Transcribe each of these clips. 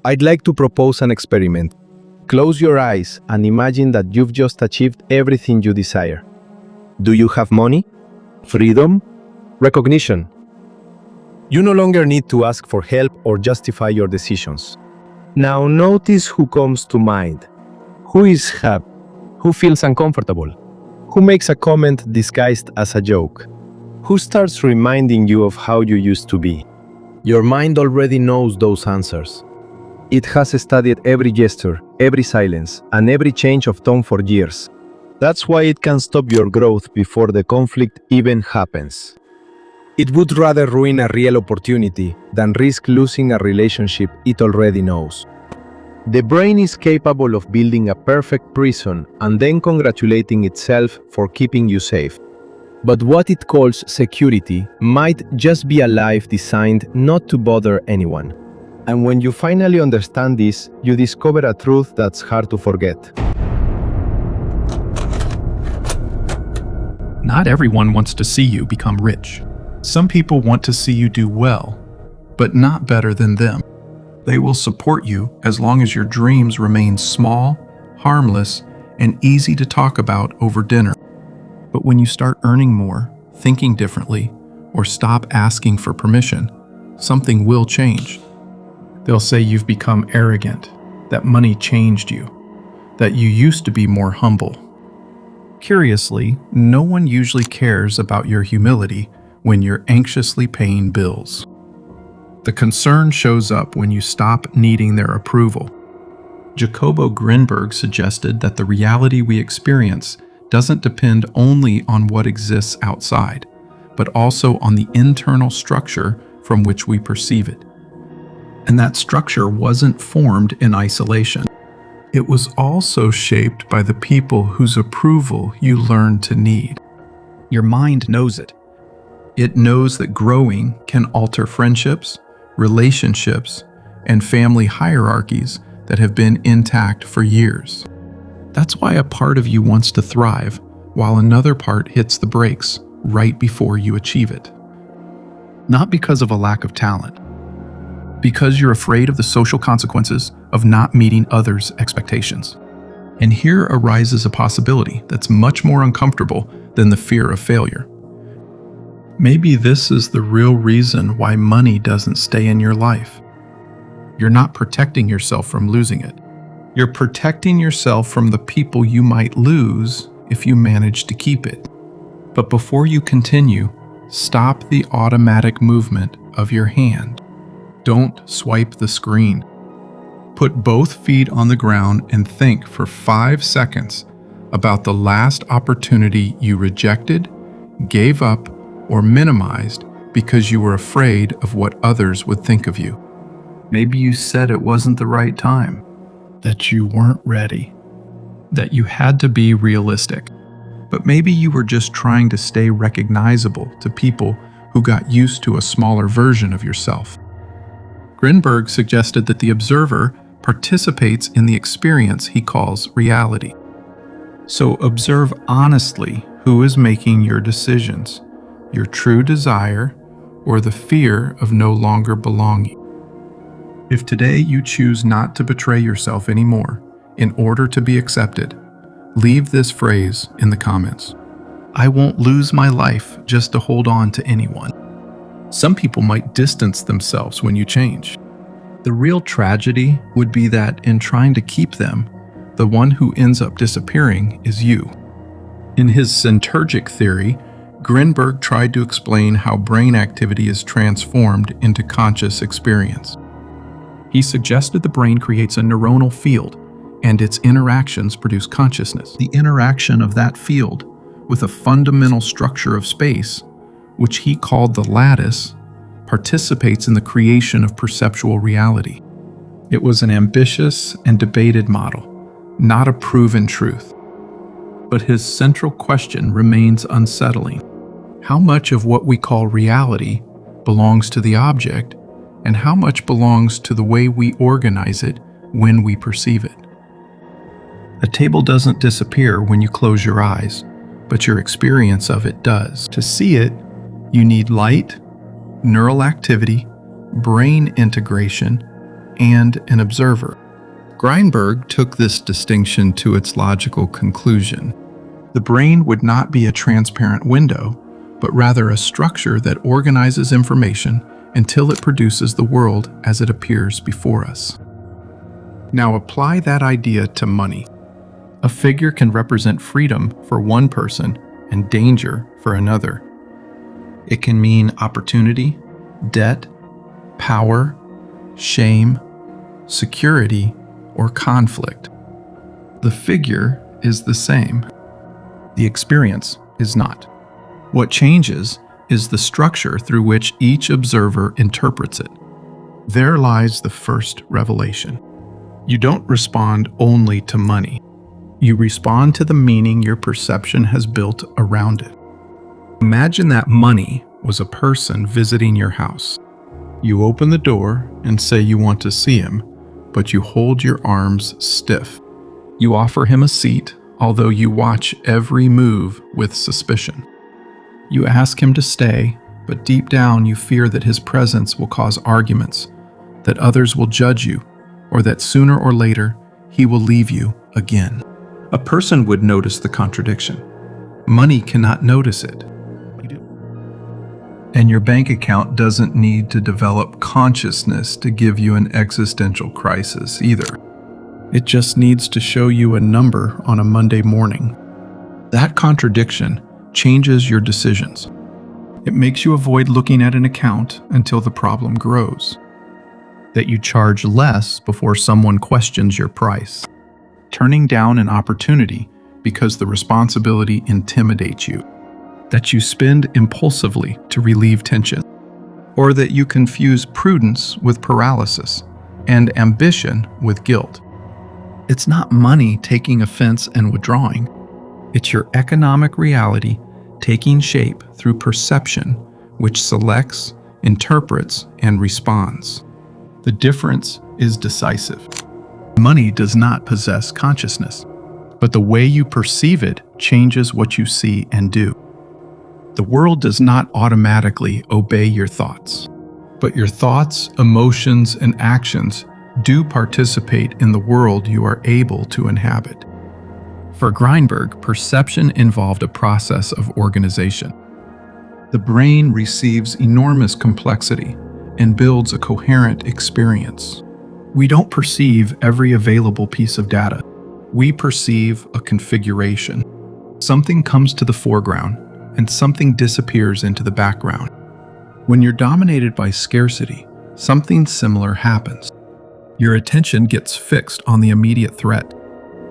I'd like to propose an experiment. Close your eyes and imagine that you've just achieved everything you desire. Do you have money? Freedom? Recognition? You no longer need to ask for help or justify your decisions. Now notice who comes to mind. Who is happy? Who feels uncomfortable? Who makes a comment disguised as a joke? Who starts reminding you of how you used to be? Your mind already knows those answers. It has studied every gesture, every silence, and every change of tone for years. That's why it can stop your growth before the conflict even happens. It would rather ruin a real opportunity than risk losing a relationship it already knows. The brain is capable of building a perfect prison and then congratulating itself for keeping you safe. But what it calls security might just be a life designed not to bother anyone. And when you finally understand this, you discover a truth that's hard to forget. Not everyone wants to see you become rich. Some people want to see you do well, but not better than them. They will support you as long as your dreams remain small, harmless, and easy to talk about over dinner. But when you start earning more, thinking differently, or stop asking for permission, something will change. They'll say you've become arrogant, that money changed you, that you used to be more humble. Curiously, no one usually cares about your humility when you're anxiously paying bills. The concern shows up when you stop needing their approval. Jacobo Grinberg suggested that the reality we experience doesn't depend only on what exists outside, but also on the internal structure from which we perceive it. And that structure wasn't formed in isolation. It was also shaped by the people whose approval you learned to need. Your mind knows it. It knows that growing can alter friendships, relationships, and family hierarchies that have been intact for years. That's why a part of you wants to thrive, while another part hits the brakes right before you achieve it. Not because of a lack of talent, because you're afraid of the social consequences of not meeting others' expectations. And here arises a possibility that's much more uncomfortable than the fear of failure. Maybe this is the real reason why money doesn't stay in your life. You're not protecting yourself from losing it. You're protecting yourself from the people you might lose if you manage to keep it. But before you continue, stop the automatic movement of your hand. Don't swipe the screen. Put both feet on the ground and think for 5 seconds about the last opportunity you rejected, gave up, or minimized because you were afraid of what others would think of you. Maybe you said it wasn't the right time, that you weren't ready, that you had to be realistic. But maybe you were just trying to stay recognizable to people who got used to a smaller version of yourself. Grinberg suggested that the observer participates in the experience he calls reality. So observe honestly who is making your decisions, your true desire, or the fear of no longer belonging. If today you choose not to betray yourself anymore in order to be accepted, leave this phrase in the comments. I won't lose my life just to hold on to anyone. Some people might distance themselves when you change. The real tragedy would be that in trying to keep them, the one who ends up disappearing is you. In his Syntergic theory, Grinberg tried to explain how brain activity is transformed into conscious experience. He suggested the brain creates a neuronal field, and its interactions produce consciousness. The interaction of that field with a fundamental structure of space, which he called the lattice, participates in the creation of perceptual reality. It was an ambitious and debated model, not a proven truth. But his central question remains unsettling. How much of what we call reality belongs to the object, and how much belongs to the way we organize it when we perceive it? A table doesn't disappear when you close your eyes, but your experience of it does. To see it, you need light, neural activity, brain integration, and an observer. Grinberg took this distinction to its logical conclusion. The brain would not be a transparent window, but rather a structure that organizes information until it produces the world as it appears before us. Now apply that idea to money. A figure can represent freedom for one person and danger for another. It can mean opportunity, debt, power, shame, security, or conflict. The figure is the same. The experience is not. What changes is the structure through which each observer interprets it. There lies the first revelation. You don't respond only to money. You respond to the meaning your perception has built around it. Imagine that money was a person visiting your house. You open the door and say you want to see him, but you hold your arms stiff. You offer him a seat, although you watch every move with suspicion. You ask him to stay, but deep down you fear that his presence will cause arguments, that others will judge you, or that sooner or later he will leave you again. A person would notice the contradiction. Money cannot notice it. And your bank account doesn't need to develop consciousness to give you an existential crisis either. It just needs to show you a number on a Monday morning. That contradiction changes your decisions. It makes you avoid looking at an account until the problem grows. That you charge less before someone questions your price. Turning down an opportunity because the responsibility intimidates you. That you spend impulsively to relieve tension. Or that you confuse prudence with paralysis and ambition with guilt. It's not money taking offense and withdrawing. It's your economic reality taking shape through perception, which selects, interprets, and responds. The difference is decisive. Money does not possess consciousness, but the way you perceive it changes what you see and do. The world does not automatically obey your thoughts, but your thoughts, emotions, and actions do participate in the world you are able to inhabit. For Grinberg, perception involved a process of organization. The brain receives enormous complexity and builds a coherent experience. We don't perceive every available piece of data. We perceive a configuration. Something comes to the foreground and something disappears into the background. When you're dominated by scarcity, something similar happens. Your attention gets fixed on the immediate threat.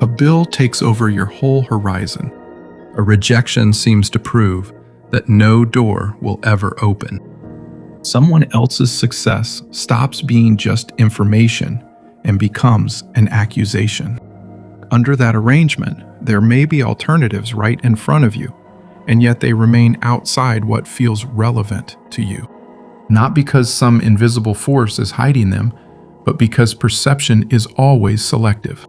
A bill takes over your whole horizon. A rejection seems to prove that no door will ever open. Someone else's success stops being just information and becomes an accusation. Under that arrangement, there may be alternatives right in front of you, and yet they remain outside what feels relevant to you. Not because some invisible force is hiding them, but because perception is always selective.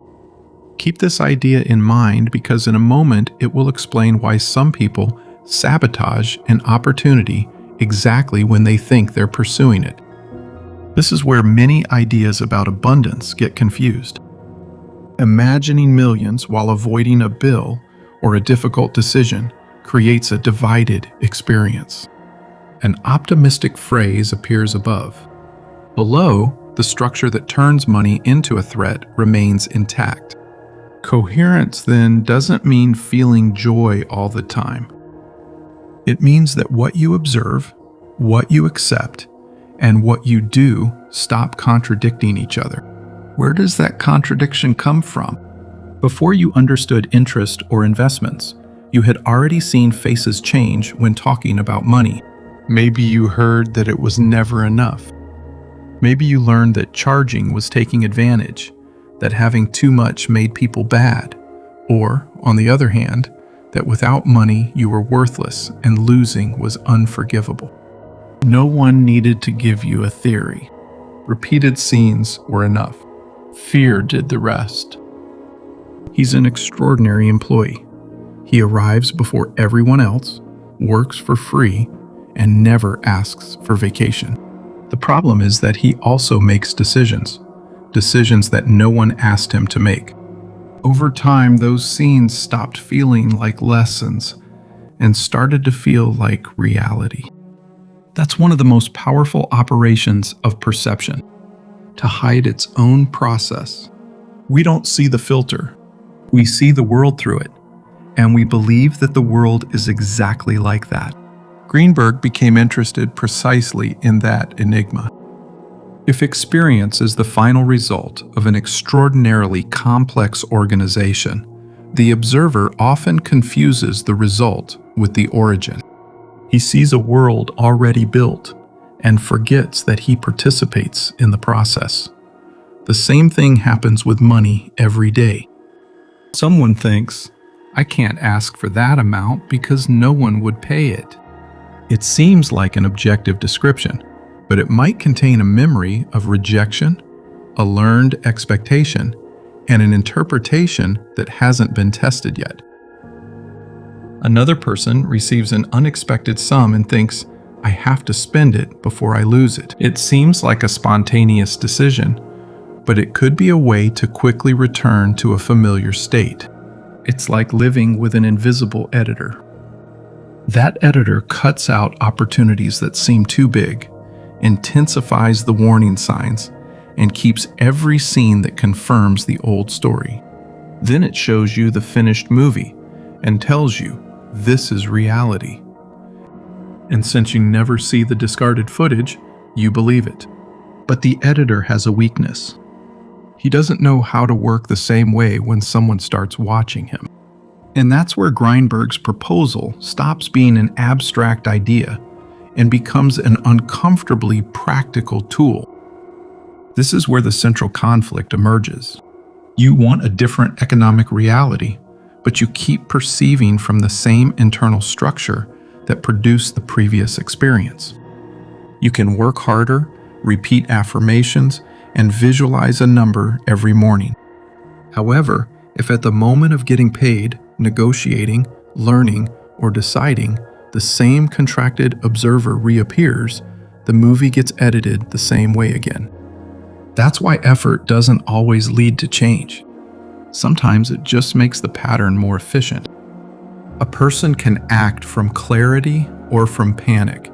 Keep this idea in mind because in a moment it will explain why some people sabotage an opportunity exactly when they think they're pursuing it. This is where many ideas about abundance get confused. Imagining millions while avoiding a bill or a difficult decision creates a divided experience. An optimistic phrase appears above. Below, the structure that turns money into a threat remains intact. Coherence, then, doesn't mean feeling joy all the time. It means that what you observe, what you accept, and what you do stop contradicting each other. Where does that contradiction come from? Before you understood interest or investments, you had already seen faces change when talking about money. Maybe you heard that it was never enough. Maybe you learned that charging was taking advantage, that having too much made people bad, or, on the other hand, that without money you were worthless and losing was unforgivable. No one needed to give you a theory. Repeated scenes were enough. Fear did the rest. He's an extraordinary employee. He arrives before everyone else, works for free, and never asks for vacation. The problem is that he also makes decisions, decisions that no one asked him to make. Over time, those scenes stopped feeling like lessons and started to feel like reality. That's one of the most powerful operations of perception, to hide its own process. We don't see the filter. We see the world through it, and we believe that the world is exactly like that. Grinberg became interested precisely in that enigma. If experience is the final result of an extraordinarily complex organization, the observer often confuses the result with the origin. He sees a world already built and forgets that he participates in the process. The same thing happens with money every day. Someone thinks, I can't ask for that amount because no one would pay it. It seems like an objective description, but it might contain a memory of rejection, a learned expectation, and an interpretation that hasn't been tested yet. Another person receives an unexpected sum and thinks, I have to spend it before I lose it. It seems like a spontaneous decision, but it could be a way to quickly return to a familiar state. It's like living with an invisible editor. That editor cuts out opportunities that seem too big, intensifies the warning signs, and keeps every scene that confirms the old story. Then it shows you the finished movie and tells you this is reality. And since you never see the discarded footage, you believe it. But the editor has a weakness. He doesn't know how to work the same way when someone starts watching him. And that's where Grinberg's proposal stops being an abstract idea and becomes an uncomfortably practical tool. This is where the central conflict emerges. You want a different economic reality, but you keep perceiving from the same internal structure that produced the previous experience. You can work harder, repeat affirmations, and visualize a number every morning. However, if at the moment of getting paid, negotiating, learning, or deciding, the same contracted observer reappears, the movie gets edited the same way again. That's why effort doesn't always lead to change. Sometimes it just makes the pattern more efficient. A person can act from clarity or from panic.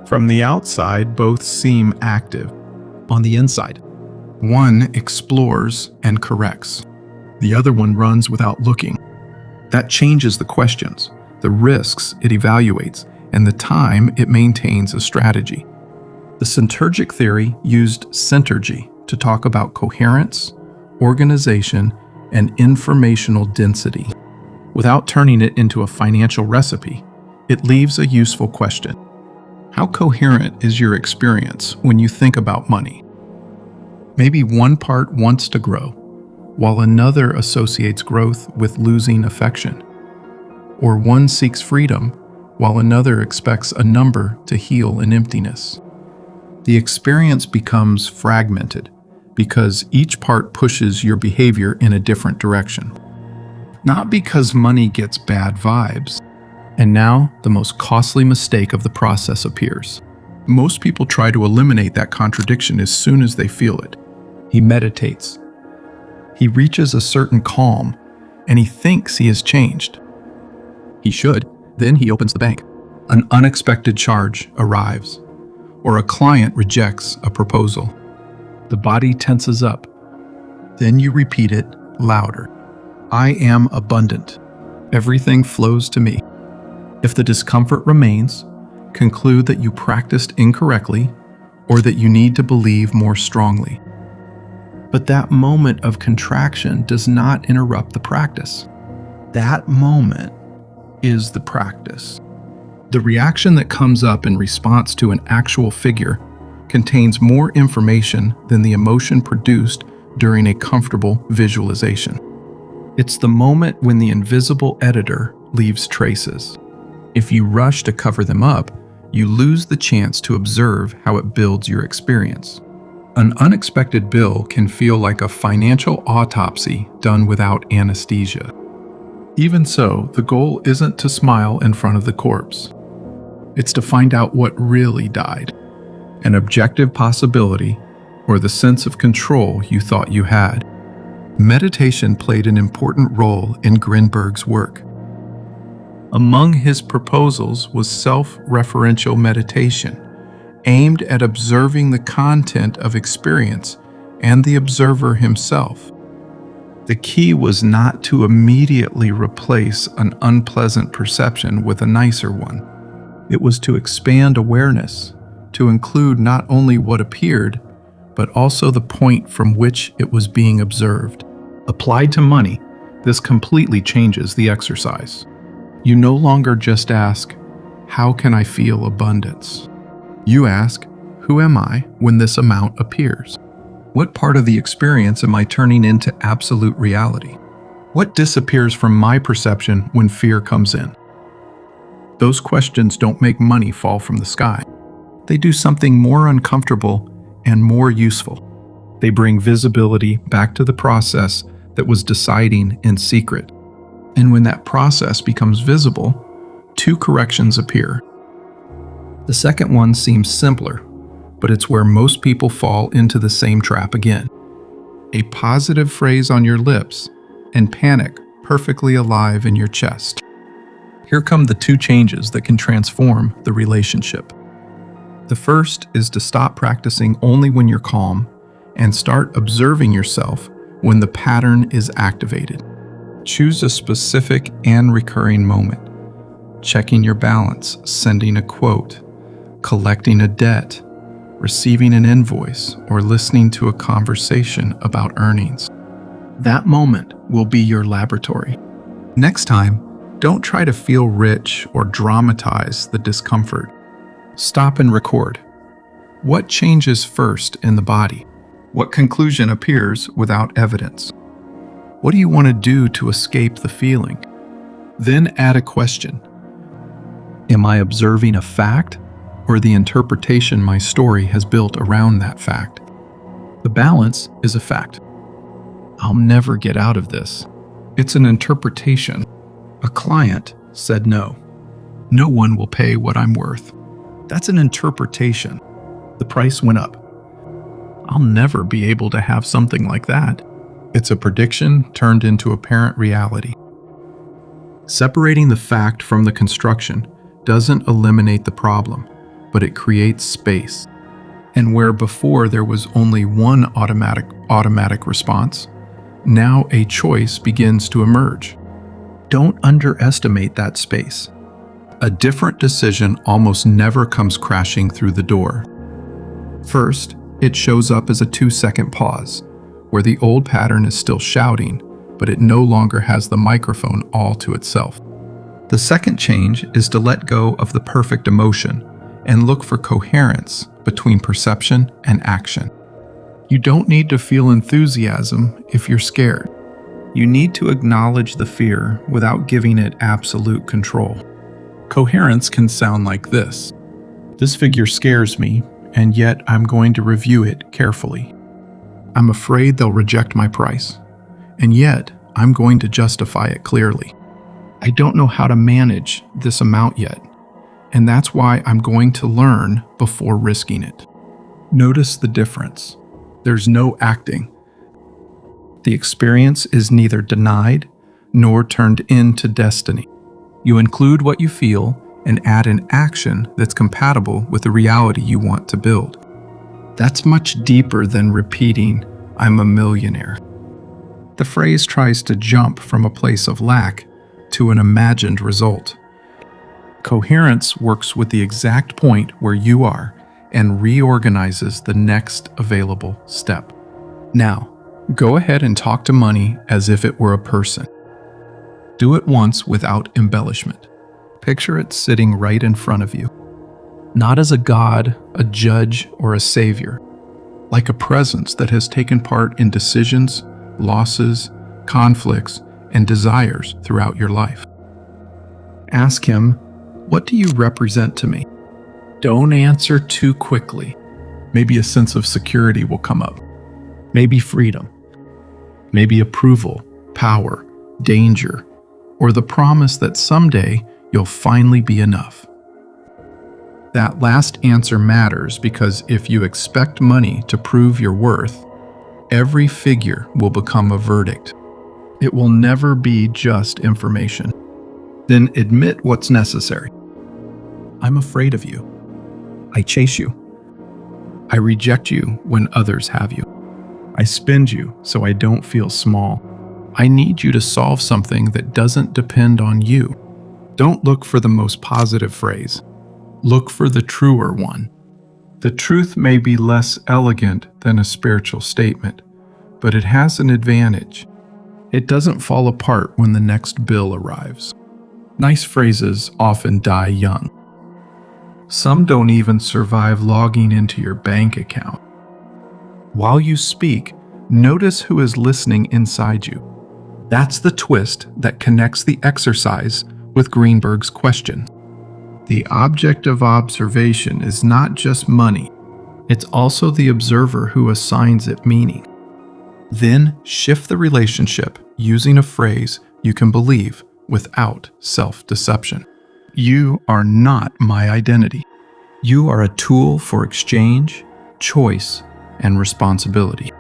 From the outside, both seem active. On the inside, one explores and corrects. The other one runs without looking. That changes the questions, the risks it evaluates, and the time it maintains a strategy. The Syntergic theory used Syntergy to talk about coherence, organization, and informational density. Without turning it into a financial recipe, it leaves a useful question. How coherent is your experience when you think about money? Maybe one part wants to grow, while another associates growth with losing affection. Or one seeks freedom, while another expects a number to heal an emptiness. The experience becomes fragmented because each part pushes your behavior in a different direction. Not because money gets bad vibes. And now, the most costly mistake of the process appears. Most people try to eliminate that contradiction as soon as they feel it. He meditates. He reaches a certain calm, and he thinks he has changed. He should. Then he opens the bank. An unexpected charge arrives, or a client rejects a proposal. The body tenses up. Then you repeat it louder. I am abundant. Everything flows to me. If the discomfort remains, conclude that you practiced incorrectly or that you need to believe more strongly. But that moment of contraction does not interrupt the practice. That moment is the practice. The reaction that comes up in response to an actual figure contains more information than the emotion produced during a comfortable visualization. It's the moment when the invisible editor leaves traces. If you rush to cover them up, you lose the chance to observe how it builds your experience. An unexpected bill can feel like a financial autopsy done without anesthesia. Even so, the goal isn't to smile in front of the corpse. It's to find out what really died. An objective possibility, or the sense of control you thought you had. Meditation played an important role in Grinberg's work. Among his proposals was self-referential meditation, aimed at observing the content of experience and the observer himself. The key was not to immediately replace an unpleasant perception with a nicer one. It was to expand awareness, to include not only what appeared, but also the point from which it was being observed. Applied to money, this completely changes the exercise. You no longer just ask, "How can I feel abundance?" You ask, "Who am I when this amount appears? What part of the experience am I turning into absolute reality? What disappears from my perception when fear comes in?" Those questions don't make money fall from the sky. They do something more uncomfortable and more useful. They bring visibility back to the process that was deciding in secret. And when that process becomes visible, two corrections appear. The second one seems simpler, but it's where most people fall into the same trap again. A positive phrase on your lips and panic perfectly alive in your chest. Here come the two changes that can transform the relationship. The first is to stop practicing only when you're calm and start observing yourself when the pattern is activated. Choose a specific and recurring moment. Checking your balance, sending a quote, collecting a debt, receiving an invoice, or listening to a conversation about earnings. That moment will be your laboratory. Next time, don't try to feel rich or dramatize the discomfort. Stop and record. What changes first in the body? What conclusion appears without evidence? What do you want to do to escape the feeling? Then add a question. Am I observing a fact or the interpretation my story has built around that fact? The balance is a fact. I'll never get out of this. It's an interpretation. A client said no. No one will pay what I'm worth. That's an interpretation. The price went up. I'll never be able to have something like that. It's a prediction turned into apparent reality. Separating the fact from the construction doesn't eliminate the problem, but it creates space. And where before there was only one automatic response, now a choice begins to emerge. Don't underestimate that space. A different decision almost never comes crashing through the door. First, it shows up as a 2-second pause, where the old pattern is still shouting, but it no longer has the microphone all to itself. The second change is to let go of the perfect emotion and look for coherence between perception and action. You don't need to feel enthusiasm if you're scared. You need to acknowledge the fear without giving it absolute control. Coherence can sound like this. This figure scares me, and yet I'm going to review it carefully. I'm afraid they'll reject my price, and yet I'm going to justify it clearly. I don't know how to manage this amount yet, and that's why I'm going to learn before risking it. Notice the difference. There's no acting. The experience is neither denied nor turned into destiny. You include what you feel and add an action that's compatible with the reality you want to build. That's much deeper than repeating, "I'm a millionaire." The phrase tries to jump from a place of lack to an imagined result. Coherence works with the exact point where you are and reorganizes the next available step. Now, go ahead and talk to money as if it were a person. Do it once without embellishment. Picture it sitting right in front of you. Not as a god, a judge, or a savior. Like a presence that has taken part in decisions, losses, conflicts, and desires throughout your life. Ask him, "What do you represent to me?" Don't answer too quickly. Maybe a sense of security will come up. Maybe freedom. Maybe approval, power, danger, or the promise that someday you'll finally be enough. That last answer matters because if you expect money to prove your worth, every figure will become a verdict. It will never be just information. Then admit what's necessary. I'm afraid of you. I chase you. I reject you when others have you. I spend you so I don't feel small. I need you to solve something that doesn't depend on you. Don't look for the most positive phrase. Look for the truer one. The truth may be less elegant than a spiritual statement, but it has an advantage. It doesn't fall apart when the next bill arrives. Nice phrases often die young. Some don't even survive logging into your bank account. While you speak, notice who is listening inside you. That's the twist that connects the exercise with Grinberg's question. The object of observation is not just money, it's also the observer who assigns it meaning. Then shift the relationship using a phrase you can believe without self-deception. You are not my identity. You are a tool for exchange, choice, and responsibility.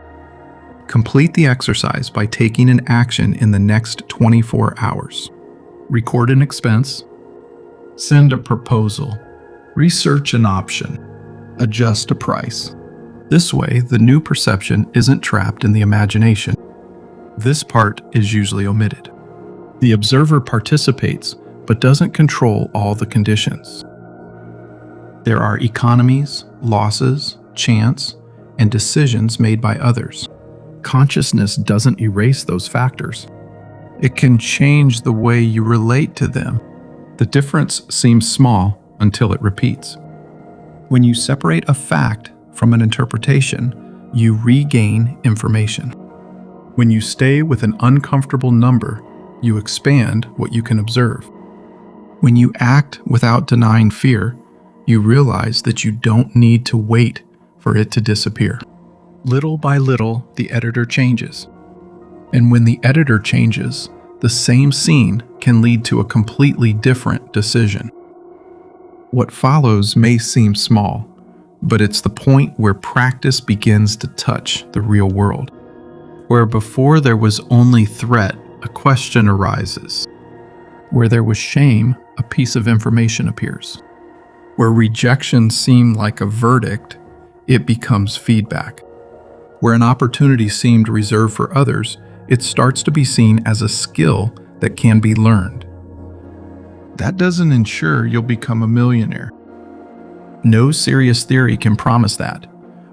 Complete the exercise by taking an action in the next 24 hours. Record an expense, send a proposal, research an option, adjust a price. This way, the new perception isn't trapped in the imagination. This part is usually omitted. The observer participates, but doesn't control all the conditions. There are economies, losses, chance, and decisions made by others. Consciousness doesn't erase those factors. It can change the way you relate to them. The difference seems small until it repeats. When you separate a fact from an interpretation, you regain information. When you stay with an uncomfortable number, you expand what you can observe. When you act without denying fear, you realize that you don't need to wait for it to disappear. Little by little, the editor changes. And when the editor changes, the same scene can lead to a completely different decision. What follows may seem small, but it's the point where practice begins to touch the real world. Where before there was only threat, a question arises. Where there was shame, a piece of information appears. Where rejection seemed like a verdict, it becomes feedback. Where an opportunity seemed reserved for others, it starts to be seen as a skill that can be learned. That doesn't ensure you'll become a millionaire. No serious theory can promise that,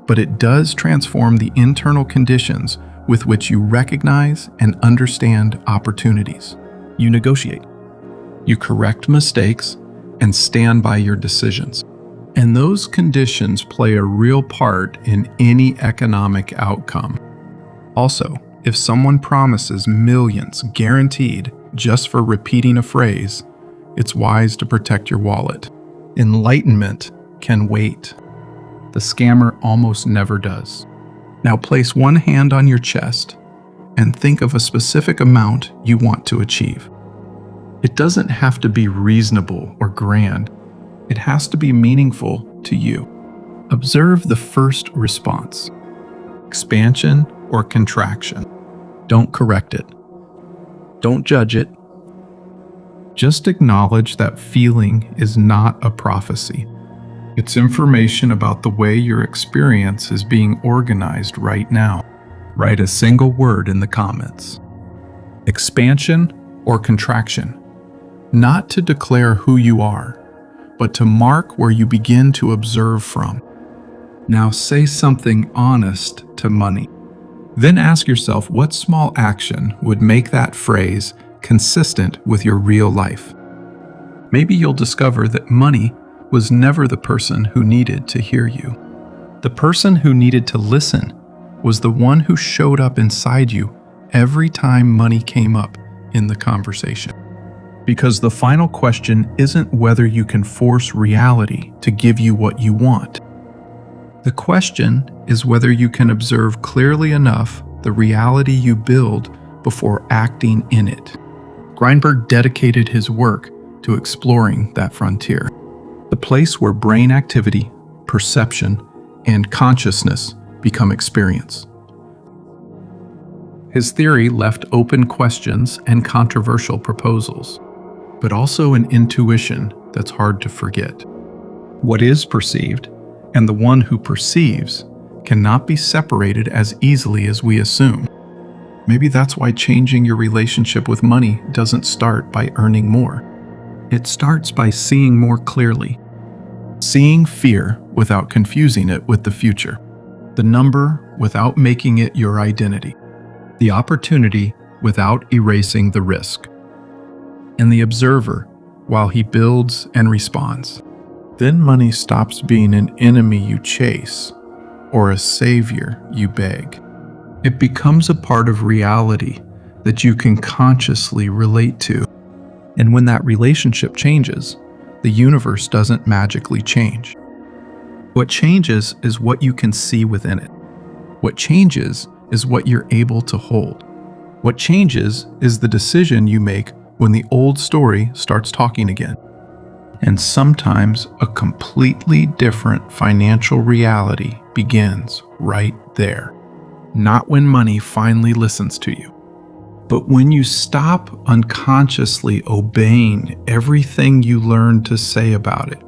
but it does transform the internal conditions with which you recognize and understand opportunities. You negotiate. You correct mistakes and stand by your decisions. And those conditions play a real part in any economic outcome. Also, if someone promises millions guaranteed just for repeating a phrase, it's wise to protect your wallet. Enlightenment can wait. The scammer almost never does. Now place one hand on your chest and think of a specific amount you want to achieve. It doesn't have to be reasonable or grand. It has to be meaningful to you. Observe the first response. Expansion or contraction. Don't correct it. Don't judge it. Just acknowledge that feeling is not a prophecy. It's information about the way your experience is being organized right now. Write a single word in the comments. Expansion or contraction. Not to declare who you are, but to mark where you begin to observe from. Now say something honest to money. Then ask yourself what small action would make that phrase consistent with your real life. Maybe you'll discover that money was never the person who needed to hear you. The person who needed to listen was the one who showed up inside you every time money came up in the conversation. Because the final question isn't whether you can force reality to give you what you want. The question is whether you can observe clearly enough the reality you build before acting in it. Grinberg dedicated his work to exploring that frontier. the place where brain activity, perception, and consciousness become experience. His theory left open questions and controversial proposals, but also an intuition that's hard to forget. What is perceived, and the one who perceives, cannot be separated as easily as we assume. Maybe that's why changing your relationship with money doesn't start by earning more. It starts by seeing more clearly. Seeing fear without confusing it with the future. The number without making it your identity. The opportunity without erasing the risk. And the observer while he builds and responds. Then money stops being an enemy you chase or a savior you beg. It becomes a part of reality that you can consciously relate to. And when that relationship changes, the universe doesn't magically change. What changes is what you can see within it. What changes is what you're able to hold. What changes is the decision you make when the old story starts talking again. And sometimes a completely different financial reality begins right there. Not when money finally listens to you, but when you stop unconsciously obeying everything you learned to say about it,